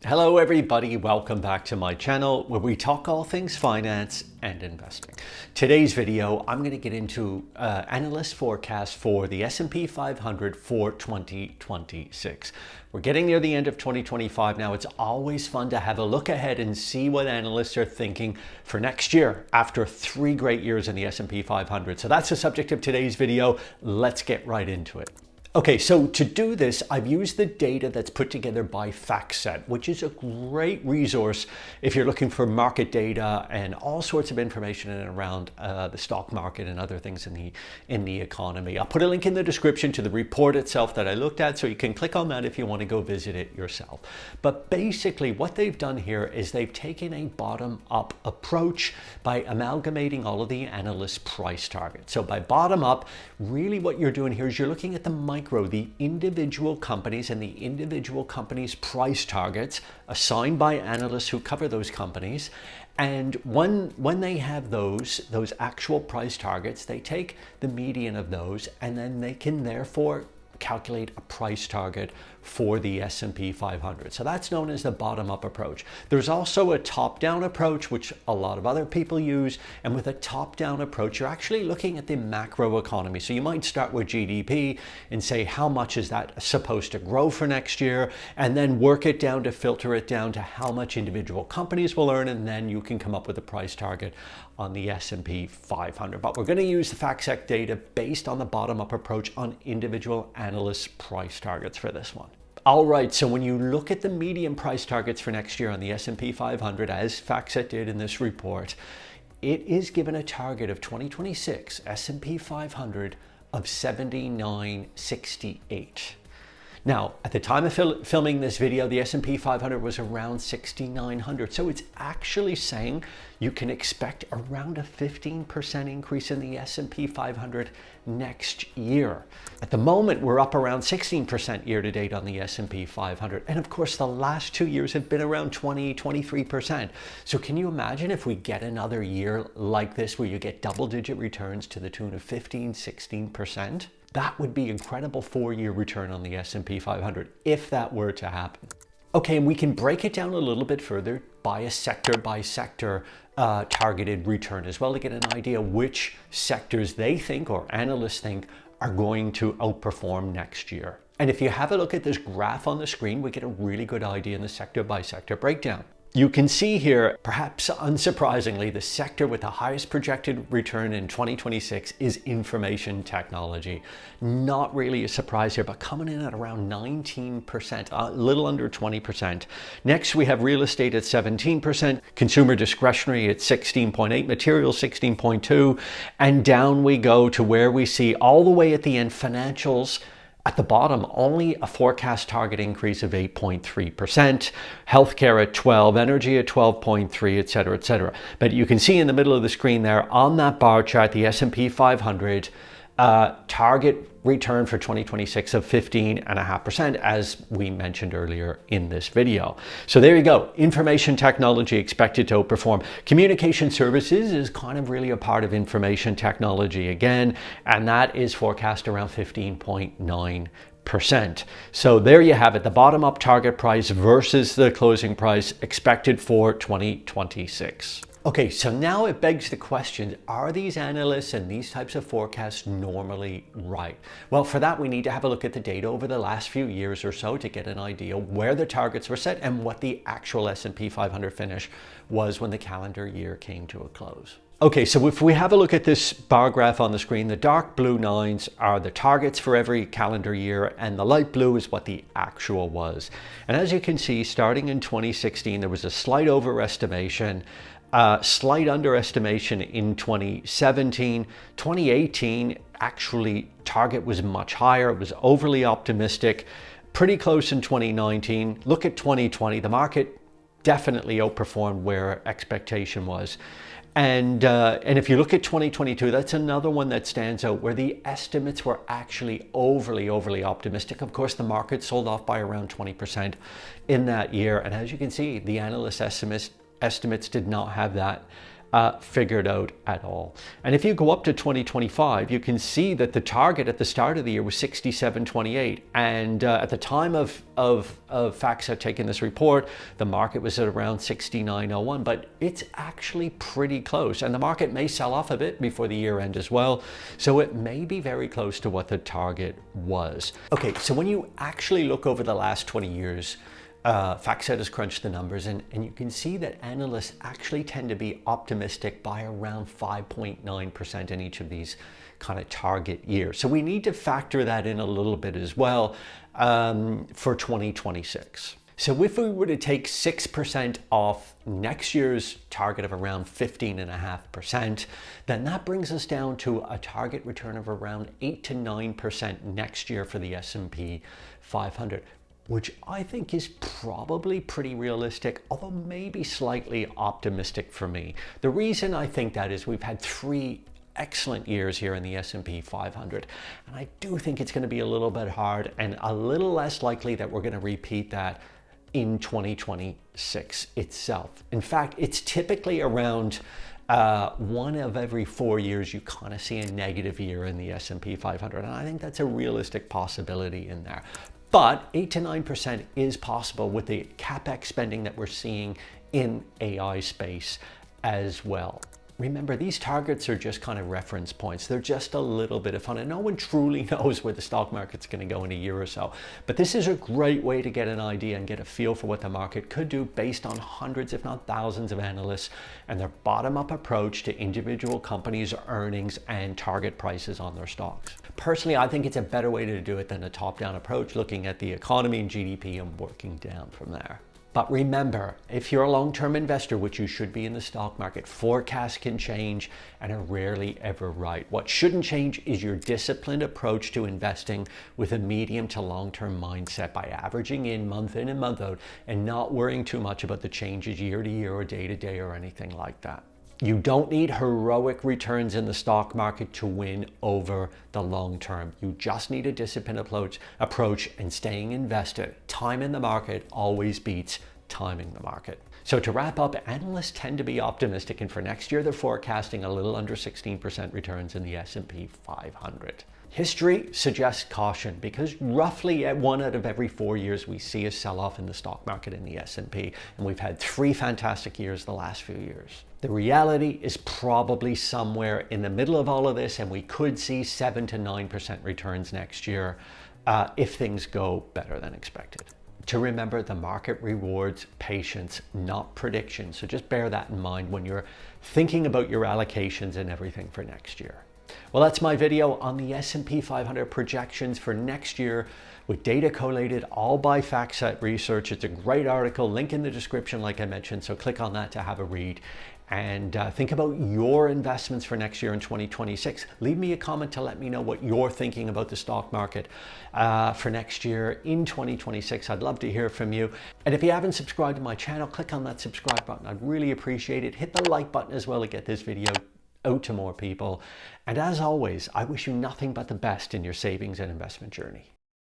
Hello everybody, welcome back to my channel where we talk all things finance and investing. Today's video, I'm going to get into analyst forecast for the S&P 500 for 2026. We're getting near the end of 2025 now. It's always fun to have a look ahead and see what analysts are thinking for next year after 3 great years in the S&P 500. So that's the subject of today's video. Let's get right into it. Okay, so to do this, I've used the data that's put together by FactSet, which is a great resource if you're looking for market data and all sorts of information in and around the stock market and other things in the economy. I'll put a link in the description to the report itself that I looked at, so you can click on that if you want to go visit it yourself. But basically what they've done here is they've taken a bottom-up approach by amalgamating all of the analyst price targets. So by bottom-up, really what you're doing here is you're looking at the individual companies and the individual companies' price targets assigned by analysts who cover those companies. And when they have those actual price targets, they take the median of those, and then they can therefore calculate a price target for the S&P 500. So that's known as the bottom-up approach. There's also a top-down approach, which a lot of other people use. And with a top-down approach, you're actually looking at the macro economy. So you might start with GDP and say, how much is that supposed to grow for next year? And then work it down to filter it down to how much individual companies will earn. And then you can come up with a price target on the S&P 500. But we're going to use the FactSet data based on the bottom-up approach on individual analyst price targets for this one. All right, so when you look at the median price targets for next year on the S&P 500, as FactSet did in this report, it is given a target of 2026 S&P 500 of 7968. Now, at the time of filming this video, the S&P 500 was around 6,900. So it's actually saying you can expect around a 15% increase in the S&P 500 next year. At the moment, we're up around 16% year to date on the S&P 500. And of course, the last 2 years have been around 23%. So can you imagine if we get another year like this where you get double-digit returns to the tune of 16%? That would be incredible 4-year return on the S&P 500 if that were to happen. Okay, and we can break it down a little bit further by a sector targeted return as well to get an idea which sectors they think or analysts think are going to outperform next year. And if you have a look at this graph on the screen, we get a really good idea in the sector by sector breakdown. You can see here, perhaps unsurprisingly, the sector with the highest projected return in 2026 is information technology. Not really a surprise here, but coming in at around 19%, a little under 20%. Next, we have real estate at 17%, consumer discretionary at 16.8%, materials 16.2%, and down we go to where we see all the way at the end financials. At the bottom, only a forecast target increase of 8.3%, healthcare at 12%, energy at 12.3%, et cetera, et cetera. But you can see in the middle of the screen there on that bar chart, the S&P 500 target return for 2026 of 15.5%, as we mentioned earlier in this video. So there you go. Information technology expected to outperform. Communication services is kind of really a part of information technology again, and that is forecast around 15.9%. So there you have it, the bottom-up target price versus the closing price expected for 2026. Okay, so now it begs the question, are these analysts and these types of forecasts normally right? Well, for that, we need to have a look at the data over the last few years or so to get an idea where the targets were set and what the actual S&P 500 finish was when the calendar year came to a close. Okay, so if we have a look at this bar graph on the screen, the dark blue lines are the targets for every calendar year, and the light blue is what the actual was. And as you can see, starting in 2016, there was a slight overestimation, slight underestimation in 2017. 2018, actually, target was much higher. It was overly optimistic, pretty close in 2019. Look at 2020, the market definitely outperformed where expectation was. And if you look at 2022, that's another one that stands out where the estimates were actually overly optimistic. Of course, the market sold off by around 20% in that year. And as you can see, the analyst estimates did not have that figured out at all. And if you go up to 2025, you can see that the target at the start of the year was 67.28. And at the time of FactSet taking this report, the market was at around 69.01, but it's actually pretty close. And the market may sell off a bit before the year end as well. So it may be very close to what the target was. Okay, so when you actually look over the last 20 years, FactSet has crunched the numbers, and you can see that analysts actually tend to be optimistic by around 5.9% in each of these kind of target years. So we need to factor that in a little bit as well for 2026. So if we were to take 6% off next year's target of around 15.5%, then that brings us down to a target return of around 8 to 9% next year for the S&P 500. Which I think is probably pretty realistic, although maybe slightly optimistic for me. The reason I think that is we've had 3 excellent years here in the S&P 500, and I do think it's going to be a little bit hard and a little less likely that we're going to repeat that in 2026 itself. In fact, it's typically around 1 of every 4 years you kind of see a negative year in the S&P 500, and I think that's a realistic possibility in there. But 8 to 9% is possible with the CapEx spending that we're seeing in AI space as well. Remember, these targets are just kind of reference points. They're just a little bit of fun, and no one truly knows where the stock market's going to go in a year or so. But this is a great way to get an idea and get a feel for what the market could do based on hundreds, if not thousands, of analysts and their bottom-up approach to individual companies' earnings and target prices on their stocks. Personally, I think it's a better way to do it than a top-down approach, looking at the economy and GDP and working down from there. But remember, if you're a long-term investor, which you should be in the stock market, forecasts can change and are rarely ever right. What shouldn't change is your disciplined approach to investing with a medium to long-term mindset by averaging in and month out and not worrying too much about the changes year to year or day to day or anything like that. You don't need heroic returns in the stock market to win over the long term. You just need a disciplined approach and staying invested. Time in the market always beats timing the market. So to wrap up, analysts tend to be optimistic, and for next year they're forecasting a little under 16% returns in the S&P 500. History suggests caution because roughly at 1 out of every 4 years we see a sell-off in the stock market in the S&P, and we've had 3 fantastic years the last few years. The reality is probably somewhere in the middle of all of this, and we could see 7 to 9% returns next year if things go better than expected. To remember, the market rewards patience, not prediction. So just bear that in mind when you're thinking about your allocations and everything for next year. Well, that's my video on the S&P 500 projections for next year with data collated all by FactSet Research. It's a great article, link in the description like I mentioned, so click on that to have a read. And think about your investments for next year in 2026. Leave me a comment to let me know what you're thinking about the stock market for next year in 2026. I'd love to hear from you. And if you haven't subscribed to my channel, click on that subscribe button. I'd really appreciate it. Hit the like button as well to get this video out to more people. And as always, I wish you nothing but the best in your savings and investment journey.